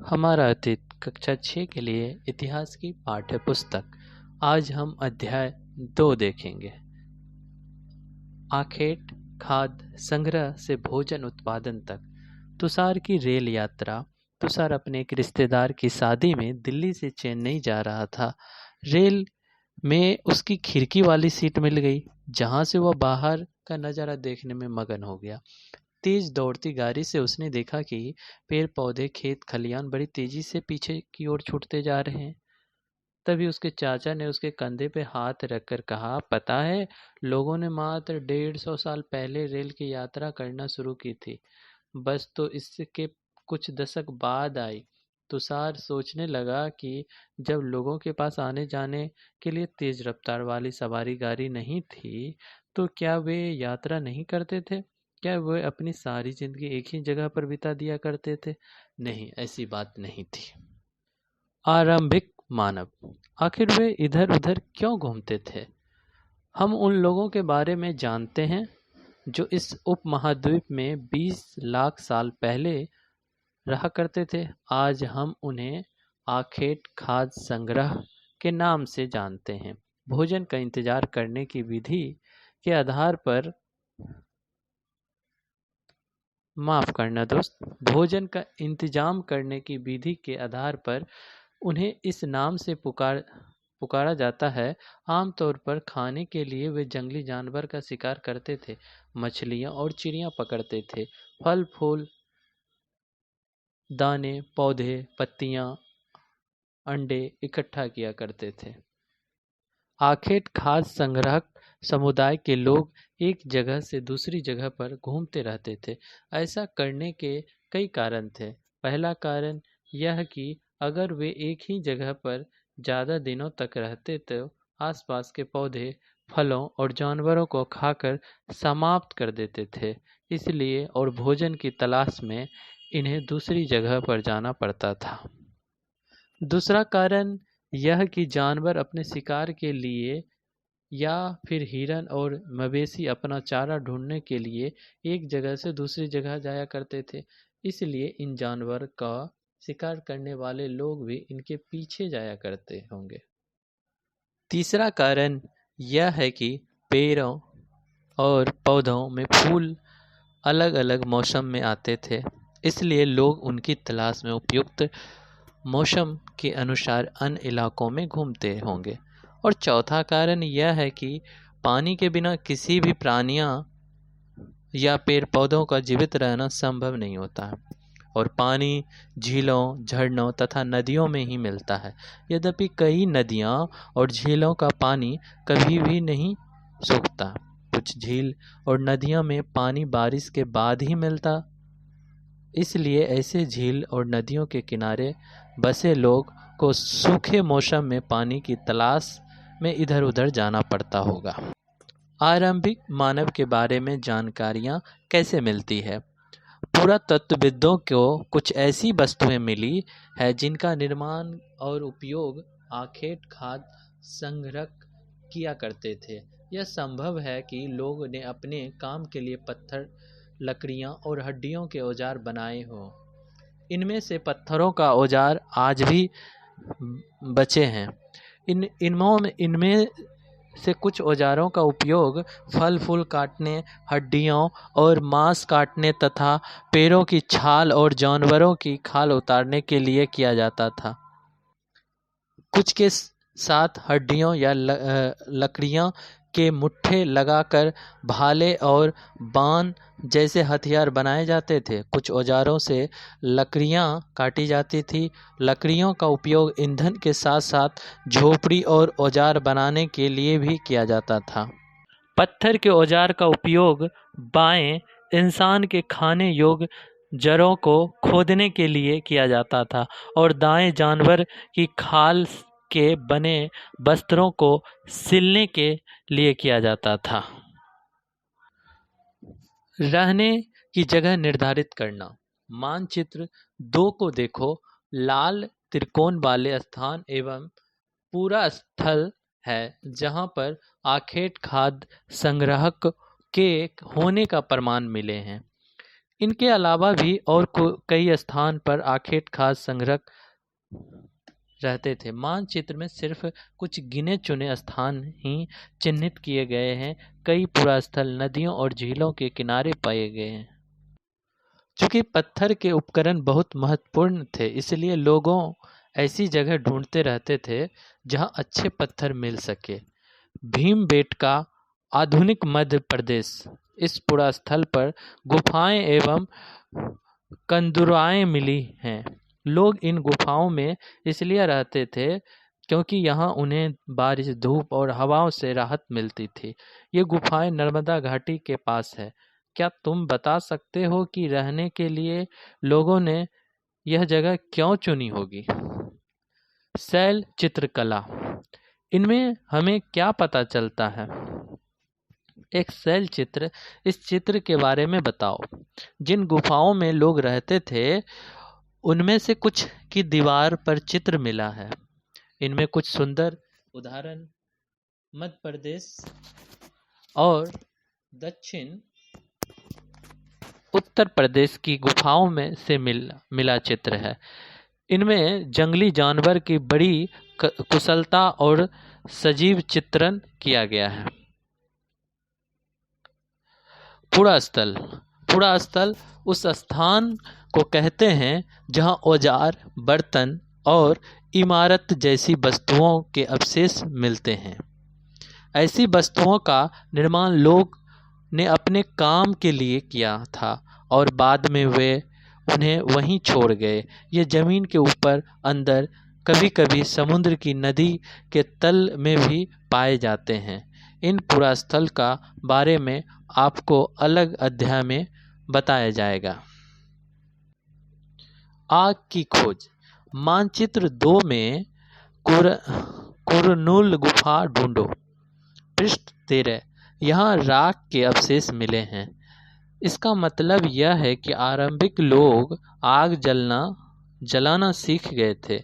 हमारा अतीत कक्षा 6 के लिए इतिहास की पाठ्य पुस्तक। आज हम अध्याय 2 देखेंगे। आखेट खाद्य संग्रह से भोजन उत्पादन तक। तुषार की रेल यात्रा। तुषार अपने एक रिश्तेदार की शादी में दिल्ली से चेन्नई जा रहा था। रेल में उसकी खिड़की वाली सीट मिल गई, जहां से वह बाहर का नज़ारा देखने में मगन हो गया। तेज दौड़ती गाड़ी से उसने देखा कि पेड़ पौधे खेत खलियान बड़ी तेजी से पीछे की ओर छूटते जा रहे हैं। तभी उसके चाचा ने उसके कंधे पे हाथ रखकर कहा, पता है, लोगों ने मात्र 150 साल पहले रेल की यात्रा करना शुरू की थी। बस तो इसके कुछ दशक बाद आई। तुषार सोचने लगा कि जब लोगों के पास आने जाने के लिए तेज रफ्तार वाली सवारी गाड़ी नहीं थी, तो क्या वे यात्रा नहीं करते थे? क्या वे अपनी सारी जिंदगी एक ही जगह पर बिता दिया करते थे? नहीं, ऐसी बात नहीं थी। आरंभिक मानव। आखिर वे इधर उधर क्यों घूमते थे? हम उन लोगों के बारे में जानते हैं जो इस उपमहाद्वीप में 20 लाख साल पहले रहा करते थे। आज हम उन्हें आखेट खाद्य संग्रह के नाम से जानते हैं। भोजन का इंतजार करने की विधि के आधार पर माफ करना दोस्त, भोजन का इंतजाम करने की विधि के आधार पर उन्हें इस नाम से पुकारा जाता है। आमतौर पर खाने के लिए वे जंगली जानवर का शिकार करते थे, मछलियाँ और चिड़ियाँ पकड़ते थे, फल फूल, दाने, पौधे, पत्तियाँ, अंडे इकट्ठा किया करते थे। आखेट खाद्य संग्रहक समुदाय के लोग एक जगह से दूसरी जगह पर घूमते रहते थे। ऐसा करने के कई कारण थे। पहला कारण यह कि अगर वे एक ही जगह पर ज़्यादा दिनों तक रहते तो आसपास के पौधे, फलों और जानवरों को खाकर समाप्त कर देते थे। इसलिए और भोजन की तलाश में इन्हें दूसरी जगह पर जाना पड़ता था। दूसरा कारण यह कि जानवर अपने शिकार के लिए या फिर हिरन और मवेशी अपना चारा ढूंढने के लिए एक जगह से दूसरी जगह जाया करते थे। इसलिए इन जानवर का शिकार करने वाले लोग भी इनके पीछे जाया करते होंगे। तीसरा कारण यह है कि पेड़ों और पौधों में फूल अलग अलग मौसम में आते थे, इसलिए लोग उनकी तलाश में उपयुक्त मौसम के अनुसार अन्य इलाकों में घूमते होंगे। और चौथा कारण यह है कि पानी के बिना किसी भी प्राणियों या पेड़ पौधों का जीवित रहना संभव नहीं होता है, और पानी झीलों, झरनों तथा नदियों में ही मिलता है। यद्यपि कई नदियाँ और झीलों का पानी कभी भी नहीं सूखता। कुछ झील और नदियों में पानी बारिश के बाद ही मिलता। इसलिए ऐसे झील और नदियों के किनारे बसे लोग को सूखे मौसम में पानी की तलाश में इधर उधर जाना पड़ता होगा। आरंभिक मानव के बारे में जानकारियाँ कैसे मिलती है? पुरातत्वविदों को कुछ ऐसी वस्तुएं मिली है जिनका निर्माण और उपयोग आखेट खाद्य संग्रह किया करते थे। यह संभव है कि लोग ने अपने काम के लिए पत्थर, लकड़ियाँ और हड्डियों के औजार बनाए हों। इनमें से पत्थरों का औजार आज भी बचे हैं। इनमें से कुछ औजारों का उपयोग फल फूल काटने, हड्डियों और मांस काटने तथा पेड़ों की छाल और जानवरों की खाल उतारने के लिए किया जाता था। कुछ के साथ हड्डियों या लकड़ियाँ के मुट्ठे लगाकर भाले और बाण जैसे हथियार बनाए जाते थे। कुछ औजारों से लकड़ियाँ काटी जाती थी। लकड़ियों का उपयोग ईंधन के साथ साथ झोपड़ी और औजार बनाने के लिए भी किया जाता था। पत्थर के औजार का उपयोग बाएं इंसान के खाने योग्य जड़ों को खोदने के लिए किया जाता था, और दाएं जानवर की खाल के बने वस्त्रों को सिलने के लिए किया जाता था। रहने की जगह निर्धारित करना। मानचित्र 2 को देखो। लाल त्रिकोण वाले स्थान एवं पूरा स्थल है जहां पर आखेट खाद्य संग्राहक के होने का प्रमाण मिले हैं। इनके अलावा भी और कई स्थान पर आखेट खास संग्रह रहते थे। मानचित्र में सिर्फ कुछ गिने चुने स्थान ही चिन्हित किए गए हैं। कई पुरास्थल नदियों और झीलों के किनारे पाए गए हैं। चूंकि पत्थर के उपकरण बहुत महत्वपूर्ण थे, इसलिए लोगों ऐसी जगह ढूंढते रहते थे जहां अच्छे पत्थर मिल सके। भीमबेटका, आधुनिक मध्य प्रदेश। इस पुरास्थल पर गुफाएं एवं कंदुराएं मिली हैं। लोग इन गुफाओं में इसलिए रहते थे क्योंकि यहाँ उन्हें बारिश, धूप और हवाओं से राहत मिलती थी। ये गुफाएं नर्मदा घाटी के पास है। क्या तुम बता सकते हो कि रहने के लिए लोगों ने यह जगह क्यों चुनी होगी? शैल चित्रकला, इनमें हमें क्या पता चलता है? एक शैल चित्र, इस चित्र के बारे में बताओ। जिन गुफाओं में लोग रहते थे उनमें से कुछ की दीवार पर चित्र मिला है। इनमें कुछ सुंदर उदाहरण मध्य प्रदेश और दक्षिण उत्तर प्रदेश की गुफाओं में से मिला चित्र है। इनमें जंगली जानवर की बड़ी कुशलता और सजीव चित्रण किया गया है। पुरास्थल, पुरास्थल उस स्थान को कहते हैं जहां औजार, बर्तन और इमारत जैसी वस्तुओं के अवशेष मिलते हैं। ऐसी वस्तुओं का निर्माण लोग ने अपने काम के लिए किया था और बाद में वे उन्हें वहीं छोड़ गए। ये जमीन के ऊपर, अंदर, कभी कभी समुद्र की नदी के तल में भी पाए जाते हैं। इन पुरास्थल का बारे में आपको अलग अध्याय में बताया जाएगा। आग की खोज, मानचित्र 2 में कुरनूल गुफा ढूंढो। पृष्ठ 13, यहाँ राख के अवशेष मिले हैं। इसका मतलब यह है कि आरंभिक लोग आग जलाना सीख गए थे।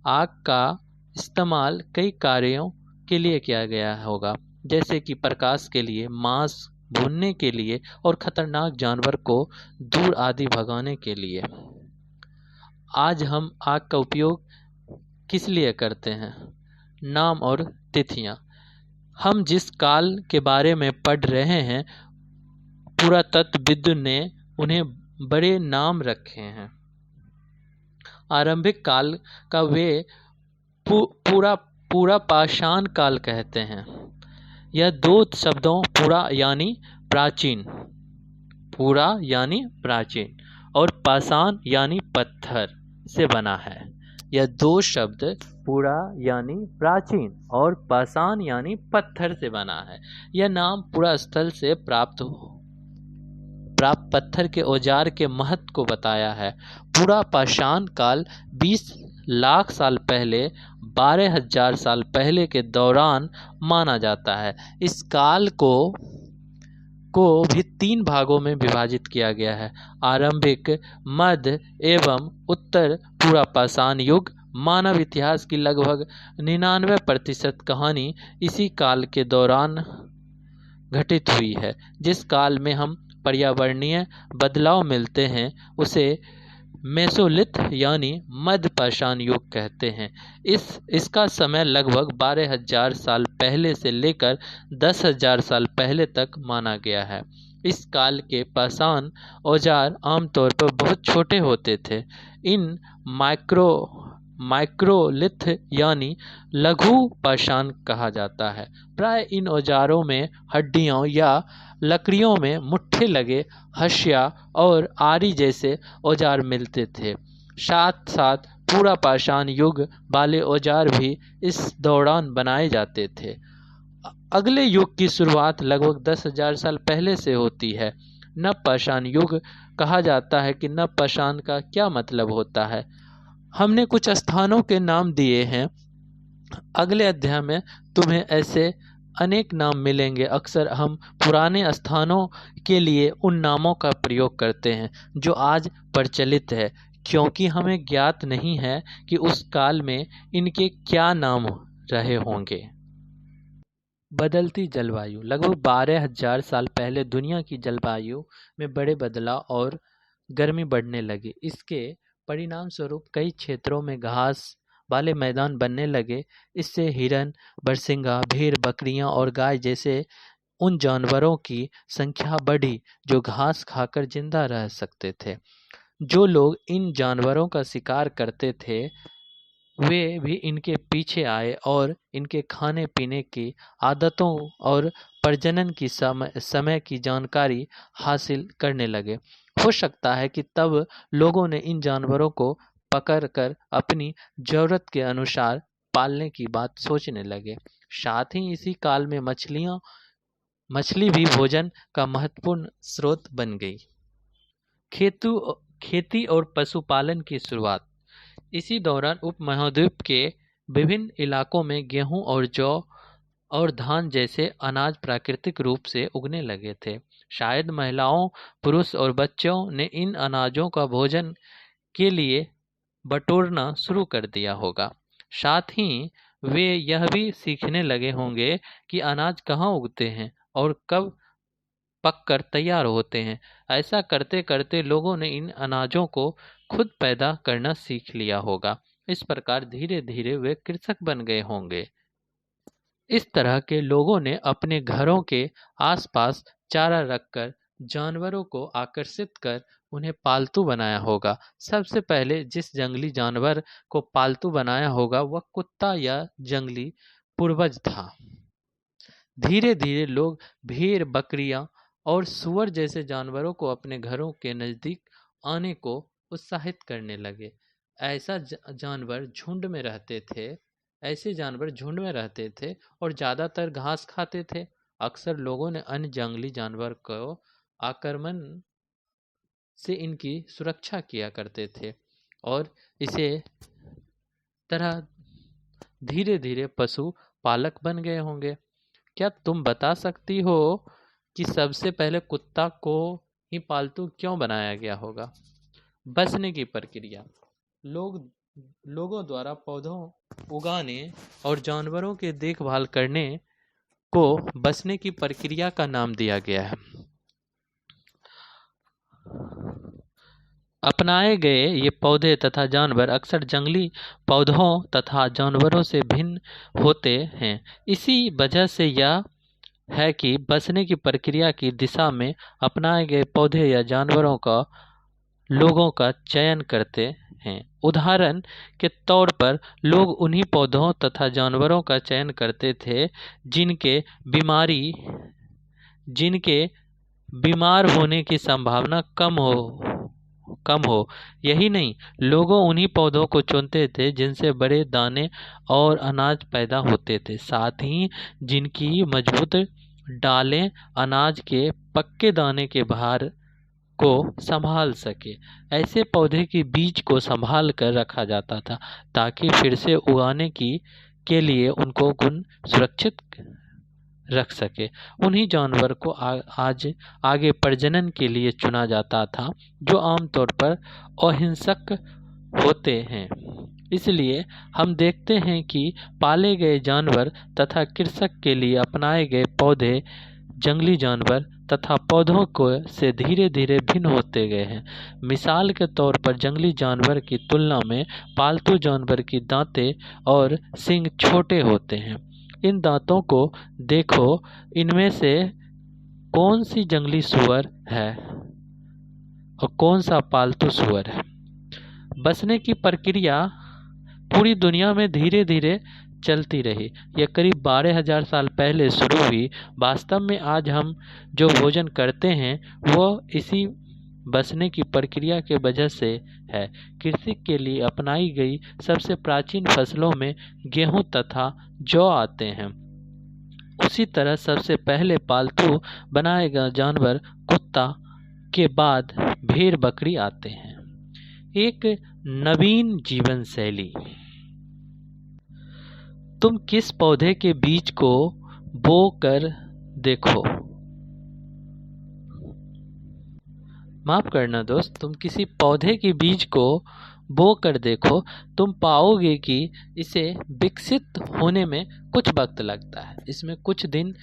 आग का इस्तेमाल कई कार्यों के लिए किया गया होगा, जैसे कि प्रकाश के लिए, मांस भूनने के लिए और खतरनाक जानवर को दूर आदि भगाने के लिए। आज हम आग का उपयोग किस लिए करते हैं? नाम और तिथियां। हम जिस काल के बारे में पढ़ रहे हैं, पुरातत्वविद ने उन्हें बड़े नाम रखे हैं। आरंभिक काल का वे पूरा पाषाण काल कहते हैं। यह 2 शब्दों पूरा यानी प्राचीन और पाषाण यानी पत्थर से बना है। यह 2 शब्द पूरा यानी प्राचीन और पाषाण यानी पत्थर से बना है। यह नाम पुरास्थल से प्राप्त पत्थर के औजार के महत्व को बताया है। पूरा पाषाण काल 20 लाख साल पहले, 12,000 साल पहले के दौरान माना जाता है। इस काल को भी 3 भागों में विभाजित किया गया है: आरंभिक, मध्य एवं उत्तर पूरा पाषाण युग। मानव इतिहास की लगभग 99% कहानी इसी काल के दौरान घटित हुई है। जिस काल में हम पर्यावरणीय बदलाव मिलते हैं उसे मेसोलिथ यानी मध्य पाषाण युग कहते हैं। इसका समय लगभग 12,000 साल पहले से लेकर 10,000 साल पहले तक माना गया है। इस काल के पाषाण औजार आमतौर पर बहुत छोटे होते थे। इन माइक्रोलिथ यानी लघु पाषाण कहा जाता है। प्राय इन औजारों में हड्डियों या लकड़ियों में मुट्ठे लगे हंसिया और आरी जैसे औजार मिलते थे। साथ साथ पूरा पाषाण युग वाले औजार भी इस दौरान बनाए जाते थे। अगले युग की शुरुआत लगभग 10,000 साल पहले से होती है। नव पाषाण युग कहा जाता है कि नव पाषाण का क्या मतलब होता है। हमने कुछ स्थानों के नाम दिए हैं। अगले अध्याय में तुम्हें ऐसे अनेक नाम मिलेंगे। अक्सर हम पुराने स्थानों के लिए उन नामों का प्रयोग करते हैं जो आज प्रचलित है, क्योंकि हमें ज्ञात नहीं है कि उस काल में इनके क्या नाम रहे होंगे। बदलती जलवायु, लगभग 12,000 साल पहले दुनिया की जलवायु में बड़े बदलाव और गर्मी बढ़ने लगी। इसके परिणाम स्वरूप कई क्षेत्रों में घास वाले मैदान बनने लगे। इससे हिरन, बरसिंगा, भेड़, बकरियां और गाय जैसे उन जानवरों की संख्या बढ़ी जो घास खाकर जिंदा रह सकते थे। जो लोग इन जानवरों का शिकार करते थे वे भी इनके पीछे आए और इनके खाने पीने की आदतों और प्रजनन की समय की जानकारी हासिल करने लगे। हो सकता है कि तब लोगों ने इन जानवरों को पकड़कर अपनी जरूरत के अनुसार पालने की बात सोचने लगे। साथ ही इसी काल में मछली भी भोजन का महत्वपूर्ण स्रोत बन गई। खेती और पशुपालन की शुरुआत। इसी दौरान उपमहाद्वीप के विभिन्न इलाकों में गेहूं और जौ और धान जैसे अनाज प्राकृतिक रूप से उगने लगे थे। शायद महिलाओं, पुरुष और बच्चों ने इन अनाजों का भोजन के लिए बटोरना शुरू कर दिया होगा। साथ ही वे यह भी सीखने लगे होंगे कि अनाज कहाँ उगते हैं और कब पककर तैयार होते हैं। ऐसा करते करते लोगों ने इन अनाजों को खुद पैदा करना सीख लिया होगा। इस प्रकार धीरे धीरे वे कृषक बन गए होंगे। इस तरह के लोगों ने अपने घरों के आसपास चारा रखकर जानवरों को आकर्षित कर उन्हें पालतू बनाया होगा। सबसे पहले जिस जंगली जानवर को पालतू बनाया होगा वह कुत्ता या जंगली पूर्वज था। धीरे धीरे लोग भेड़, बकरियां और सुअर जैसे जानवरों को अपने घरों के नजदीक आने को उत्साहित करने लगे। ऐसे जानवर झुंड में रहते थे और ज़्यादातर घास खाते थे। अक्सर लोगों ने अन्य जंगली जानवर को आक्रमण से इनकी सुरक्षा किया करते थे और इसे तरह धीरे धीरे पशु पालक बन गए होंगे। क्या तुम बता सकती हो कि सबसे पहले कुत्ता को ही पालतू क्यों बनाया गया होगा? बसने की प्रक्रिया। लोगों द्वारा पौधों उगाने और जानवरों के देखभाल करने को बसने की प्रक्रिया का नाम दिया गया है। अपनाए गए ये पौधे तथा जानवर अक्सर जंगली पौधों तथा जानवरों से भिन्न होते हैं। इसी वजह से यह है कि बसने की प्रक्रिया की दिशा में अपनाए गए पौधे या जानवरों का लोगों का चयन करते हैं। उदाहरण के तौर पर लोग उन्हीं पौधों तथा जानवरों का चयन करते थे जिनके बीमार होने की संभावना कम हो। यही नहीं, लोगों उन्हीं पौधों को चुनते थे जिनसे बड़े दाने और अनाज पैदा होते थे, साथ ही जिनकी मजबूत डालें अनाज के पक्के दाने के भार को संभाल सके। ऐसे पौधे के बीज को संभाल कर रखा जाता था ताकि फिर से उगाने के लिए उनको गुण सुरक्षित रख सके। उन्हीं जानवर को आगे प्रजनन के लिए चुना जाता था जो आमतौर पर अहिंसक होते हैं। इसलिए हम देखते हैं कि पाले गए जानवर तथा कृषक के लिए अपनाए गए पौधे जंगली जानवर तथा पौधों को से धीरे धीरे भिन्न होते गए हैं। मिसाल के तौर पर जंगली जानवर की तुलना में पालतू जानवर की दांतें और सींग छोटे होते हैं। इन दांतों को देखो, इनमें से कौन सी जंगली सुअर है और कौन सा पालतू सुअर है। बसने की प्रक्रिया पूरी दुनिया में धीरे धीरे चलती रही। यह करीब 12,000 साल पहले शुरू हुई। वास्तव में आज हम जो भोजन करते हैं वह इसी बसने की प्रक्रिया के वजह से है। कृषि के लिए अपनाई गई सबसे प्राचीन फसलों में गेहूं तथा जौ आते हैं। उसी तरह सबसे पहले पालतू बनाए गए जानवर कुत्ता के बाद भेड़, बकरी आते हैं। एक नवीन जीवन शैली। तुम किस पौधे के बीज को बो कर देखो। माफ करना दोस्त, तुम किसी पौधे के बीज को बो कर देखो, तुम पाओगे कि इसे विकसित होने में कुछ वक्त लगता है। इसमें कुछ दिन,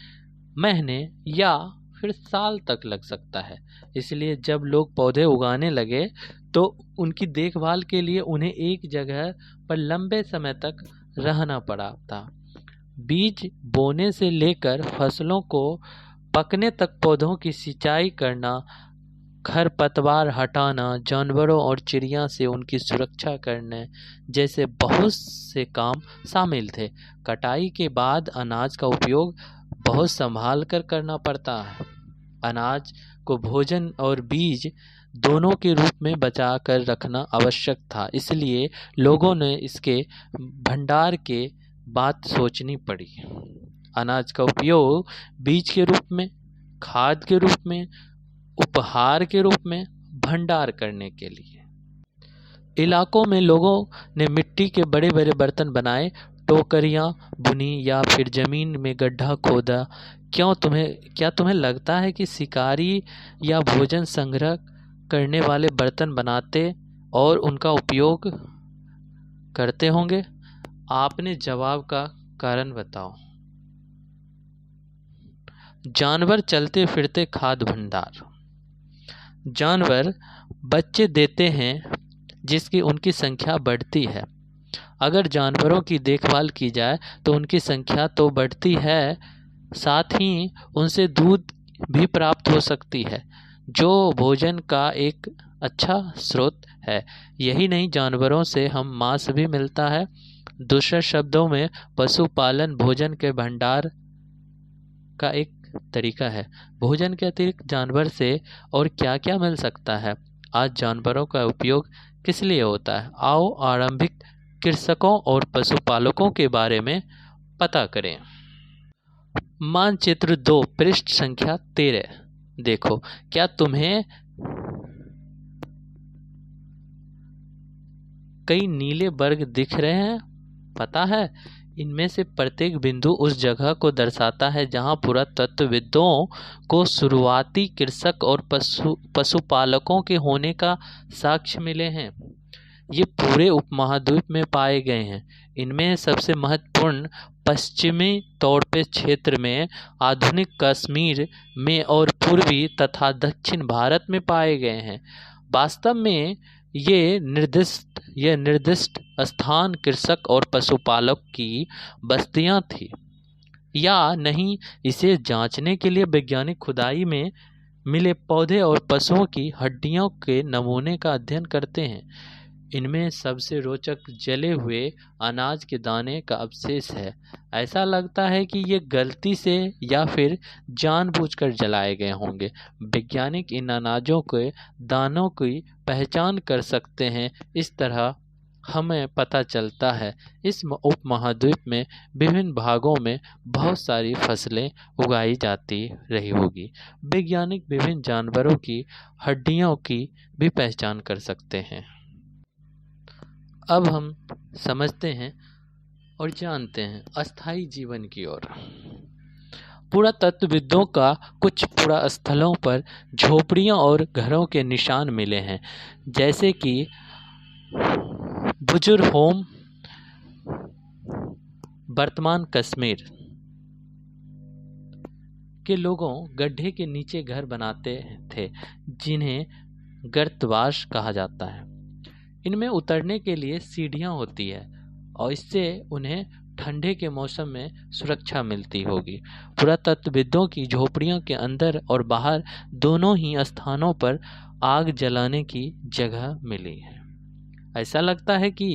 महीने या फिर साल तक लग सकता है। इसलिए जब लोग पौधे उगाने लगे तो उनकी देखभाल के लिए उन्हें एक जगह पर लंबे समय तक रहना पड़ा था। बीज बोने से लेकर फसलों को पकने तक पौधों की सिंचाई करना, खरपतवार हटाना, जानवरों और चिड़िया से उनकी सुरक्षा करने जैसे बहुत से काम शामिल थे। कटाई के बाद अनाज का उपयोग बहुत संभाल कर करना पड़ता है। अनाज को भोजन और बीज दोनों के रूप में बचा कर रखना आवश्यक था, इसलिए लोगों ने इसके भंडार के बात सोचनी पड़ी। अनाज का उपयोग बीज के रूप में, खाद के रूप में, उपहार के रूप में, भंडार करने के लिए इलाकों में लोगों ने मिट्टी के बड़े बड़े बर्तन बनाए, टोकरियां बुनी या फिर जमीन में गड्ढा खोदा। क्या तुम्हें लगता है कि शिकारी या भोजन संग्रह करने वाले बर्तन बनाते और उनका उपयोग करते होंगे? आपने जवाब का कारण बताओ। जानवर चलते फिरते खाद्य भंडार। जानवर बच्चे देते हैं जिसकी उनकी संख्या बढ़ती है। अगर जानवरों की देखभाल की जाए तो उनकी संख्या तो बढ़ती है, साथ ही उनसे दूध भी प्राप्त हो सकती है, जो भोजन का एक अच्छा स्रोत है। यही नहीं, जानवरों से हम मांस भी मिलता है। दूसरे शब्दों में पशुपालन भोजन के भंडार का एक तरीका है। भोजन के अतिरिक्त जानवर से और क्या क्या मिल सकता है? आज जानवरों का उपयोग किस लिए होता है? आओ आरंभिक कृषकों और पशुपालकों के बारे में पता करें। मानचित्र 2 पृष्ठ संख्या 13 देखो। क्या तुम्हें कई नीले वर्ग दिख रहे हैं? पता है, इनमें से प्रत्येक बिंदु उस जगह को दर्शाता है जहां पुरातत्वविदों को शुरुआती कृषक और पशुपालकों के होने का साक्ष्य मिले हैं। ये पूरे उपमहाद्वीप में पाए गए हैं। इनमें सबसे महत्वपूर्ण पश्चिमी तौर पे क्षेत्र में, आधुनिक कश्मीर में और पूर्वी तथा दक्षिण भारत में पाए गए हैं। वास्तव में ये निर्दिष्ट स्थान कृषक और पशुपालक की बस्तियां थी या नहीं, इसे जांचने के लिए वैज्ञानिक खुदाई में मिले पौधे और पशुओं की हड्डियों के नमूने का अध्ययन करते हैं। इनमें सबसे रोचक जले हुए अनाज के दाने का अवशेष है। ऐसा लगता है कि ये गलती से या फिर जानबूझकर जलाए गए होंगे। वैज्ञानिक इन अनाजों के दानों की पहचान कर सकते हैं। इस तरह हमें पता चलता है इस उपमहाद्वीप में विभिन्न भागों में बहुत सारी फसलें उगाई जाती रही होगी। वैज्ञानिक विभिन्न जानवरों की हड्डियों की भी पहचान कर सकते हैं। अब हम समझते हैं और जानते हैं अस्थायी जीवन की ओर। पुरातत्वविदों का कुछ पुरास्थलों पर झोपड़ियों और घरों के निशान मिले हैं, जैसे कि बुजुर्ग होम, वर्तमान कश्मीर के लोगों गड्ढे के नीचे घर बनाते थे, जिन्हें गर्तवास कहा जाता है। इनमें उतरने के लिए सीढ़ियां होती है और इससे उन्हें ठंडे के मौसम में सुरक्षा मिलती होगी। पुरातत्वविदों की झोपड़ियों के अंदर और बाहर दोनों ही स्थानों पर आग जलाने की जगह मिली है। ऐसा लगता है कि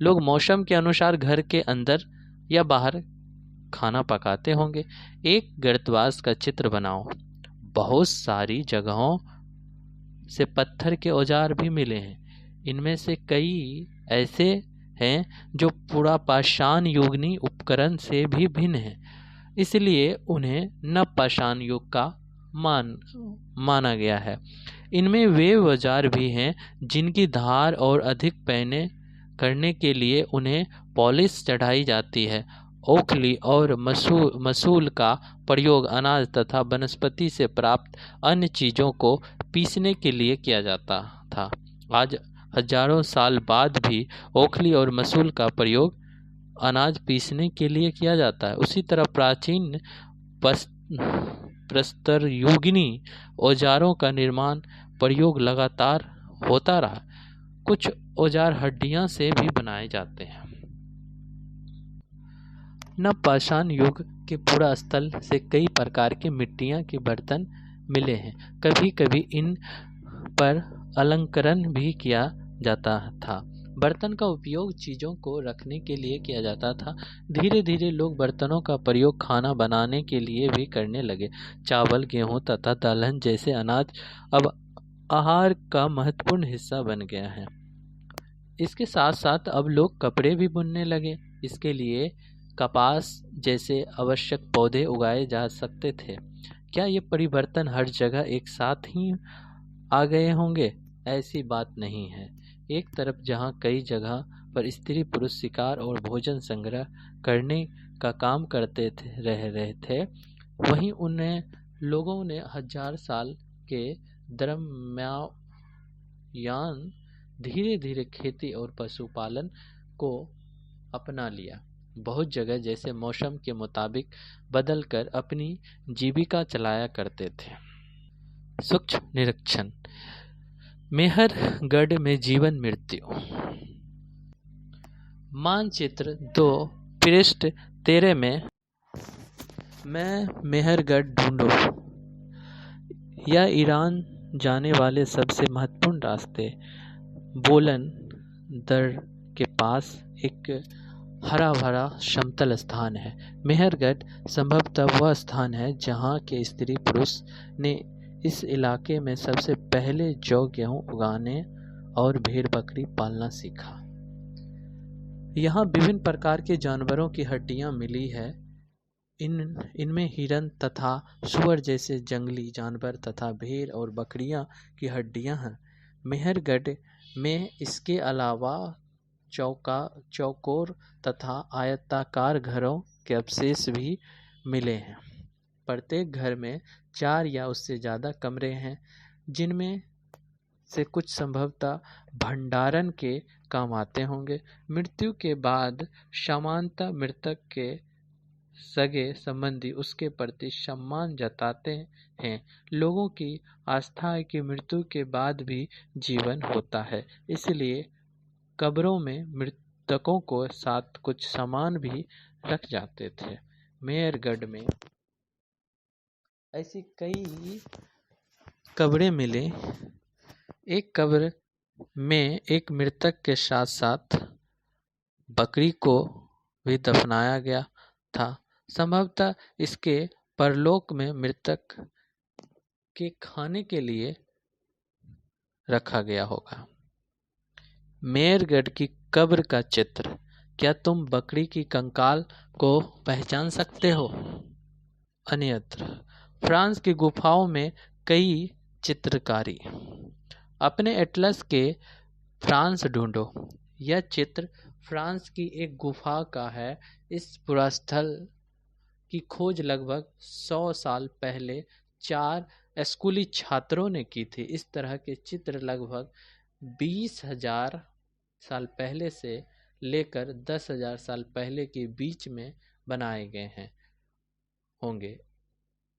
लोग मौसम के अनुसार घर के अंदर या बाहर खाना पकाते होंगे। एक गर्तवास का चित्र बनाओ। बहुत सारी जगहों से पत्थर के औजार भी मिले हैं। इनमें से कई ऐसे हैं जो पुरापाषाण युगीन उपकरण से भी भिन्न हैं, इसलिए उन्हें नवपाषाण युग का माना गया है। इनमें वे औजार भी हैं जिनकी धार और अधिक पैने करने के लिए उन्हें पॉलिश चढ़ाई जाती है। ओखली और मसूल का प्रयोग अनाज तथा वनस्पति से प्राप्त अन्य चीज़ों को पीसने के लिए किया जाता था। आज हजारों साल बाद भी ओखली और मसूल का प्रयोग अनाज पीसने के लिए किया जाता है। उसी तरह प्रस्तर युगिनी औजारों का निर्माण प्रयोग लगातार होता रहा। कुछ औजार हड्डियां से भी बनाए जाते हैं। नवपाषाण युग के पुरा स्थल से कई प्रकार के मिट्टियां के बर्तन मिले हैं। कभी कभी इन पर अलंकरण भी किया जाता था। बर्तन का उपयोग चीजों को रखने के लिए किया जाता था। धीरे धीरे लोग बर्तनों का प्रयोग खाना बनाने के लिए भी करने लगे। चावल, गेहूं तथा दलहन जैसे अनाज अब आहार का महत्वपूर्ण हिस्सा बन गया है। इसके साथ साथ अब लोग कपड़े भी बुनने लगे। इसके लिए कपास जैसे आवश्यक पौधे उगाए जा सकते थे। क्या ये परिवर्तन हर जगह एक साथ ही आ गए होंगे? ऐसी बात नहीं है। एक तरफ जहाँ कई जगह पर स्त्री पुरुष शिकार और भोजन संग्रह करने का काम करते रह रहे थे, वहीं उन्हें लोगों ने हजार साल के दरम्यान धीरे धीरे खेती और पशुपालन को अपना लिया। बहुत जगह जैसे मौसम के मुताबिक बदलकर अपनी जीविका चलाया करते थे। सूक्ष्म निरीक्षण। मेहरगढ़ में जीवन मृत्यु। मानचित्र 2 पृष्ठ 13 में मेहरगढ़ ढूंढो। यह ईरान जाने वाले सबसे महत्वपूर्ण रास्ते बोलन दर के पास एक हरा भरा समतल स्थान है। मेहरगढ़ संभवतः वह स्थान है जहाँ के स्त्री पुरुष ने इस इलाके में सबसे पहले जौ गेहूं उगाने और भेड़ बकरी पालना सीखा। यहाँ विभिन्न प्रकार के जानवरों की हड्डियां मिली है। इनमें हिरन तथा सूअर जैसे जंगली जानवर तथा भेड़ और बकरियां की हड्डियां हैं। मेहरगढ़ में इसके अलावा चौकोर तथा आयताकार घरों के अवशेष भी मिले हैं। प्रत्येक घर में 4 या उससे ज़्यादा कमरे हैं, जिनमें से कुछ संभवतः भंडारण के काम आते होंगे। मृत्यु के बाद सामान्यतः मृतक के सगे संबंधी उसके प्रति सम्मान जताते हैं। लोगों की आस्था है कि मृत्यु के बाद भी जीवन होता है, इसलिए कब्रों में मृतकों को साथ कुछ सामान भी रख जाते थे। मेहरगढ़ में ऐसी कई कब्रें मिले। एक कब्र में एक मृतक के साथ साथ बकरी को भी दफनाया गया था। संभवतः इसके परलोक में मृतक के खाने के लिए रखा गया होगा। मेहरगढ़ की कब्र का चित्र। क्या तुम बकरी की कंकाल को पहचान सकते हो? अन्यत्र फ्रांस की गुफाओं में कई चित्रकारी। अपने एटलस के फ्रांस ढूंढो। यह चित्र फ्रांस की एक गुफा का है। इस पुरास्थल की खोज लगभग 100 साल पहले 4 स्कूली छात्रों ने की थी। इस तरह के चित्र लगभग 20,000 साल पहले से लेकर 10,000 साल पहले के बीच में बनाए गए होंगे।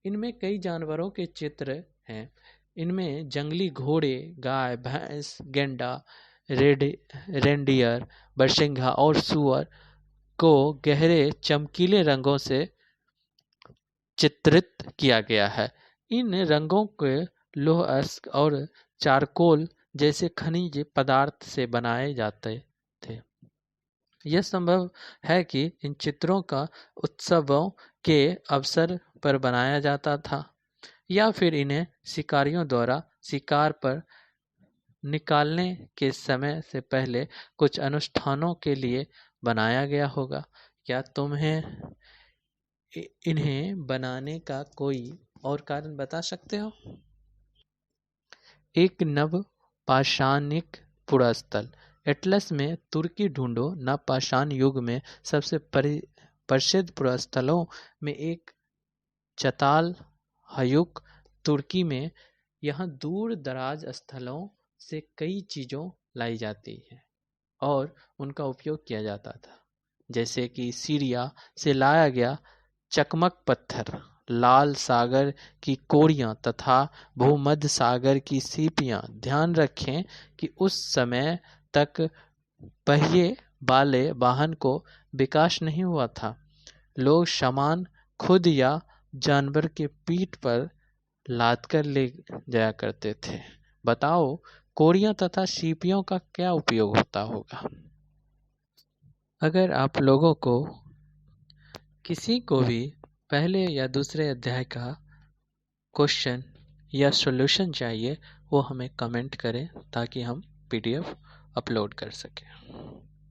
इनमें कई जानवरों के चित्र हैं। इनमें जंगली घोड़े, गाय, भैंस, गेंडा, रेंडियर, बरसिंघा और सूअर को गहरे चमकीले रंगों से चित्रित किया गया है। इन रंगों के लौह अयस्क और चारकोल जैसे खनिज पदार्थ से बनाए जाते थे। यह संभव है कि इन चित्रों का उत्सवों के अवसर पर बनाया जाता था, या फिर इन्हें शिकारियों द्वारा शिकार पर निकालने के समय से पहले कुछ अनुष्ठानों के लिए बनाया गया होगा। क्या तुम्हें इन्हें बनाने का कोई और कारण बता सकते हो? एक नवपाषाणिक पुरास्थल। एटलस में तुर्की ढूंढो। नवपाषाण युग में सबसे प्रसिद्ध पुरास्थलों में एक चताल हयुक तुर्की में। यहाँ दूर दराज स्थलों से कई चीज़ों लाई जाती है और उनका उपयोग किया जाता था, जैसे कि सीरिया से लाया गया चकमक पत्थर, लाल सागर की कोड़ियाँ तथा भूमध्य सागर की सीपियाँ। ध्यान रखें कि उस समय तक पहिए वाले वाहन को विकास नहीं हुआ था। लोग सामान खुद या जानवर के पीठ पर लाद कर ले जाया करते थे। बताओ, कोड़ियाँ तथा सीपियों का क्या उपयोग होता होगा? अगर आप लोगों को किसी को भी पहले या दूसरे अध्याय का क्वेश्चन या सॉल्यूशन चाहिए, वो हमें कमेंट करें ताकि हम PDF अपलोड कर सकें।